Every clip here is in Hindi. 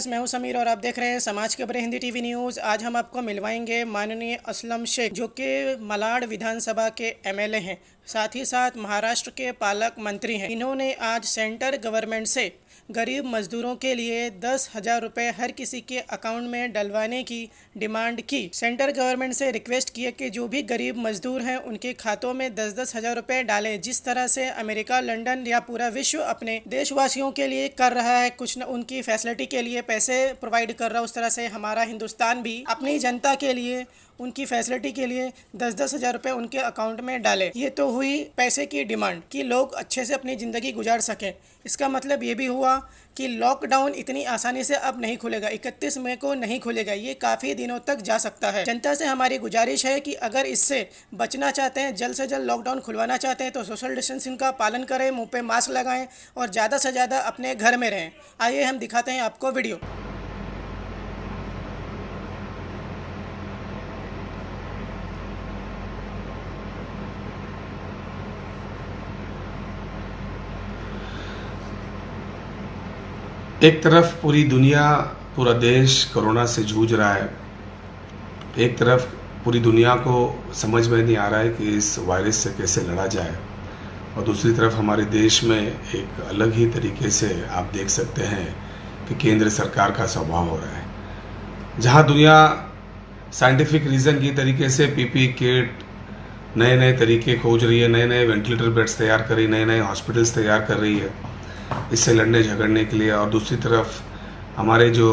व्यूअर्स, मैं हूं समीर और आप देख रहे हैं समाज के खबरें हिंदी टीवी न्यूज़। आज हम आपको मिलवाएंगे माननीय असलम शेख, जो कि malaड विधानसभा के एमएलए हैं, साथ ही साथ महाराष्ट्र के पालक मंत्री हैं। इन्होंने आज सेंटर गवर्नमेंट से गरीब मजदूरों के लिए 10,000 रुपये हर किसी के अकाउंट में डलवाने की डिमांड की। सेंटर गवर्नमेंट से रिक्वेस्ट की है कि जो भी गरीब मजदूर हैं उनके खातों में 10-10 हज़ार रुपये डालें। जिस तरह से अमेरिका, लंदन या पूरा विश्व अपने देशवासियों के लिए कर रहा है, कुछ न उनकी फैसिलिटी के लिए पैसे प्रोवाइड कर रहा है, उस तरह से हमारा हिंदुस्तान भी अपनी जनता के लिए, उनकी फैसिलिटी के लिए 10-10 हज़ार रुपये उनके अकाउंट में डालें। ये तो हुई पैसे की डिमांड कि लोग अच्छे से अपनी ज़िंदगी गुजार सकें। इसका मतलब ये भी हुआ कि लॉकडाउन इतनी आसानी से अब नहीं खुलेगा, 31 मई को नहीं खुलेगा, ये काफ़ी दिनों तक जा सकता है। जनता से हमारी गुजारिश है कि अगर इससे बचना चाहते हैं, जल्द से जल्द लॉकडाउन खुलवाना चाहते हैं, तो सोशल डिस्टेंसिंग का पालन करें, मुँह पे मास्क लगाएं और ज़्यादा से ज़्यादा अपने घर में रहें। आइए हम दिखाते हैं आपको वीडियो। एक तरफ पूरी दुनिया, पूरा देश कोरोना से जूझ रहा है। एक तरफ पूरी दुनिया को समझ में नहीं आ रहा है कि इस वायरस से कैसे लड़ा जाए, और दूसरी तरफ हमारे देश में एक अलग ही तरीके से आप देख सकते हैं कि केंद्र सरकार का स्वभाव हो रहा है। जहां दुनिया साइंटिफिक रीज़न की तरीके से पीपी किट, नए नए तरीके खोज रही है, नए नए वेंटिलेटर बेड्स तैयार कर रही है, नए नए हॉस्पिटल्स तैयार कर रही है इससे लड़ने झगड़ने के लिए, और दूसरी तरफ हमारे जो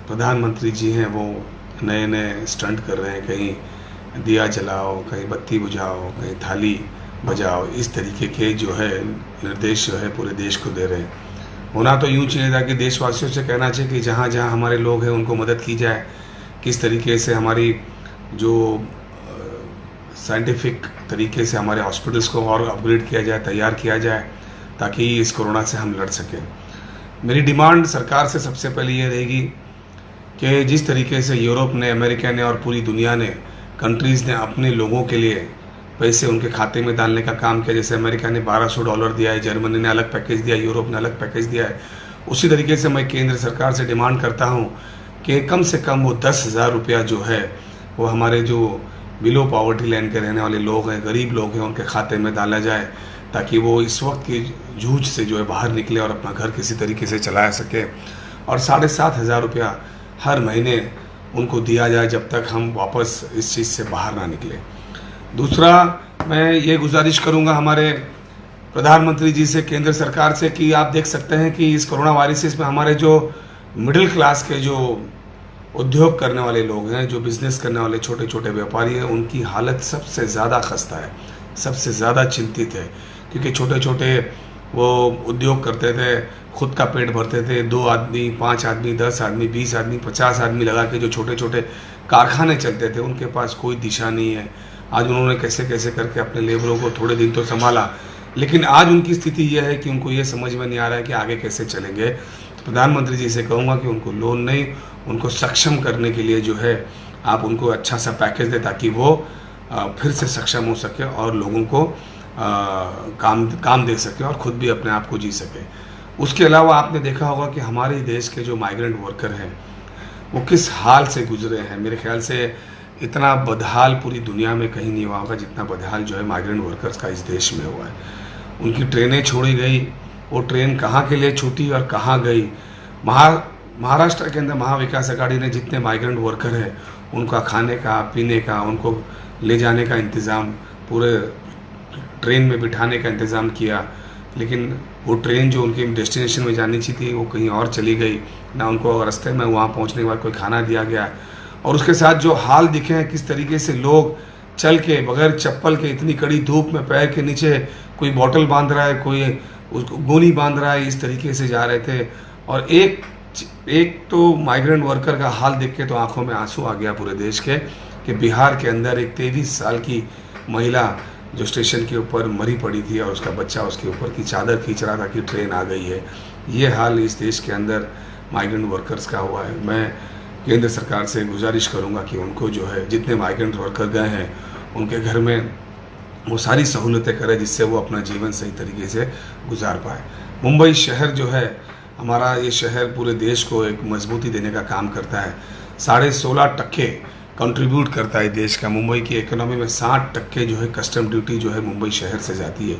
प्रधानमंत्री जी हैं वो नए नए स्टंट कर रहे हैं, कहीं दिया जलाओ, कहीं बत्ती बुझाओ, कहीं थाली बजाओ, इस तरीके के जो है निर्देश जो है पूरे देश को दे रहे हैं। होना तो यूँ चाहिए था कि देशवासियों से कहना चाहिए कि जहाँ जहाँ हमारे लोग हैं उनको मदद की जाए, किस तरीके से हमारी जो साइंटिफिक तरीके से हमारे हॉस्पिटल्स को और अपग्रेड किया जाए, तैयार किया जाए, ताकि इस कोरोना से हम लड़ सकें। मेरी डिमांड सरकार से सबसे पहले ये रहेगी कि जिस तरीके से यूरोप ने, अमेरिका ने और पूरी दुनिया ने, कंट्रीज़ ने अपने लोगों के लिए पैसे उनके खाते में डालने का काम किया, जैसे अमेरिका ने $1200 दिया है, जर्मनी ने अलग पैकेज दिया है, यूरोप ने अलग पैकेज दिया है, उसी तरीके से मैं केंद्र सरकार से डिमांड करता हूँ कि कम से कम वो 10,000 रुपया जो है वो हमारे जो बिलो पॉवर्टी लाइन के रहने वाले लोग हैं, गरीब लोग हैं, उनके खाते में डाला जाए, ताकि वो इस वक्त की जूझ से जो है बाहर निकले और अपना घर किसी तरीके से चला सके। और 7,500 रुपया हर महीने उनको दिया जाए जब तक हम वापस इस चीज़ से बाहर ना निकले। दूसरा, मैं ये गुजारिश करूँगा हमारे प्रधानमंत्री जी से, केंद्र सरकार से, कि आप देख सकते हैं कि इस कोरोना वायरस में हमारे जो मिडिल क्लास के जो उद्योग करने वाले लोग हैं, जो बिज़नेस करने वाले छोटे छोटे व्यापारी हैं, उनकी हालत सबसे ज़्यादा खस्ता है, सबसे ज़्यादा चिंतित है। क्योंकि छोटे छोटे वो उद्योग करते थे, खुद का पेट भरते थे, 2 आदमी, 5 आदमी, 10 आदमी, 20 आदमी, 50 आदमी लगा के जो छोटे छोटे कारखाने चलते थे, उनके पास कोई दिशा नहीं है। आज उन्होंने कैसे कैसे करके अपने लेबरों को थोड़े दिन तो संभाला, लेकिन आज उनकी स्थिति यह है कि उनको ये समझ में नहीं आ रहा है कि आगे कैसे चलेंगे। तो प्रधानमंत्री जी से कहूँगा कि उनको लोन नहीं, उनको सक्षम करने के लिए जो है आप उनको अच्छा सा पैकेज दें, ताकि वो फिर से सक्षम हो सके और लोगों को काम दे सके और ख़ुद भी अपने आप को जी सके। उसके अलावा आपने देखा होगा कि हमारे देश के जो माइग्रेंट वर्कर हैं वो किस हाल से गुजरे हैं। मेरे ख्याल से इतना बदहाल पूरी दुनिया में कहीं नहीं हुआ होगा जितना बदहाल जो है माइग्रेंट वर्कर्स का इस देश में हुआ है। उनकी ट्रेनें छोड़ी गई, वो ट्रेन कहाँ के लिए छूटी और कहाँ गई। महाराष्ट्र के अंदर महाविकास अघाड़ी ने जितने माइग्रेंट वर्कर हैं उनका खाने का, पीने का, उनको ले जाने का इंतज़ाम, पूरे ट्रेन में बिठाने का इंतज़ाम किया, लेकिन वो ट्रेन जो उनके डेस्टिनेशन में जानी चाहिए थी वो कहीं और चली गई ना। उनको रास्ते में वहाँ पहुँचने के बाद कोई खाना दिया गया, और उसके साथ जो हाल दिखे हैं, किस तरीके से लोग चल के बगैर चप्पल के इतनी कड़ी धूप में पैर के नीचे कोई बॉटल बांध रहा है, कोई उसको गोली बांध रहा है, इस तरीके से जा रहे थे। और एक तो माइग्रेंट वर्कर का हाल देख के तो आंखों में आंसू आ गया पूरे देश के, कि बिहार के अंदर एक 23 साल की महिला जो स्टेशन के ऊपर मरी पड़ी थी और उसका बच्चा उसके ऊपर की चादर खींच रहा था कि ट्रेन आ गई है। ये हाल इस देश के अंदर माइग्रेंट वर्कर्स का हुआ है। मैं केंद्र सरकार से गुजारिश करूंगा कि उनको जो है, जितने माइग्रेंट वर्कर गए हैं उनके घर में वो सारी सहूलतें करें जिससे वो अपना जीवन सही तरीके से गुजार पाए। मुंबई शहर जो है हमारा ये शहर पूरे देश को एक मजबूती देने का काम करता है। 16.5% कंट्रीब्यूट करता है देश का। मुंबई की इकोनॉमी में 60% जो है कस्टम ड्यूटी जो है मुंबई शहर से जाती है।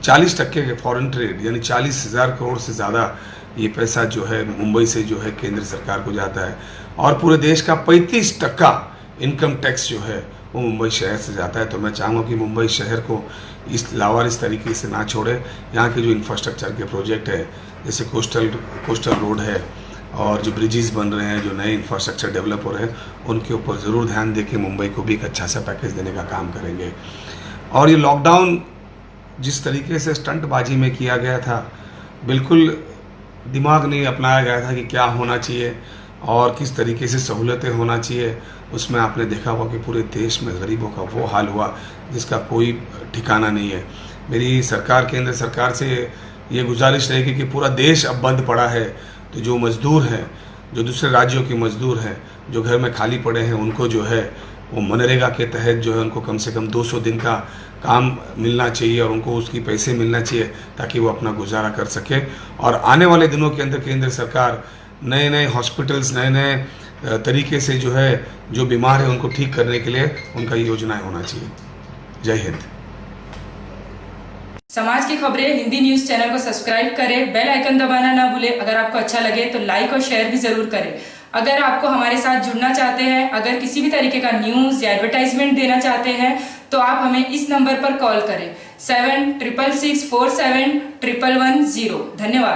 40% के फॉरेन ट्रेड यानी 40,000 करोड़ से ज़्यादा ये पैसा जो है मुंबई से जो है केंद्र सरकार को जाता है। और पूरे देश का 35% इनकम टैक्स जो है वो मुंबई शहर से जाता है। तो मैं चाहूँगा कि मुंबई शहर को इस लावारिस तरीके से ना छोड़े। यहाँ के जो इंफ्रास्ट्रक्चर के प्रोजेक्ट है, जैसे कोस्टल रोड है और जो ब्रिजेस बन रहे हैं, जो नए इंफ्रास्ट्रक्चर डेवलप हो रहे हैं, उनके ऊपर ज़रूर ध्यान दे के मुंबई को भी एक अच्छा सा पैकेज देने का काम करेंगे। और ये लॉकडाउन जिस तरीके से स्टंटबाजी में किया गया था, बिल्कुल दिमाग नहीं अपनाया गया था कि क्या होना चाहिए और किस तरीके से सहूलतें होना चाहिए। उसमें आपने देखा होगा कि पूरे देश में गरीबों का वो हाल हुआ जिसका कोई ठिकाना नहीं है। मेरी सरकार, केंद्र सरकार से ये गुजारिश रहेगी कि पूरा देश अब बंद पड़ा है, तो जो मज़दूर हैं, जो दूसरे राज्यों के मज़दूर हैं, जो घर में खाली पड़े हैं, उनको जो है वो मनरेगा के तहत जो है उनको कम से कम 200 दिन का काम मिलना चाहिए और उनको उसकी पैसे मिलना चाहिए ताकि वो अपना गुजारा कर सके। और आने वाले दिनों के अंदर केंद्र सरकार नए नए हॉस्पिटल्स, नए नए तरीके से जो है जो बीमार है उनको ठीक करने के लिए उनका योजनाएं होना चाहिए। जय हिंद। समाज की खबरें हिंदी न्यूज चैनल को सब्सक्राइब करें, बेल आइकन दबाना ना भूलें। अगर आपको अच्छा लगे तो लाइक और शेयर भी जरूर करें। अगर आपको हमारे साथ जुड़ना चाहते हैं, अगर किसी भी तरीके का न्यूज या एडवर्टाइजमेंट देना चाहते हैं, तो आप हमें इस नंबर पर कॉल करें 7666471110। धन्यवाद।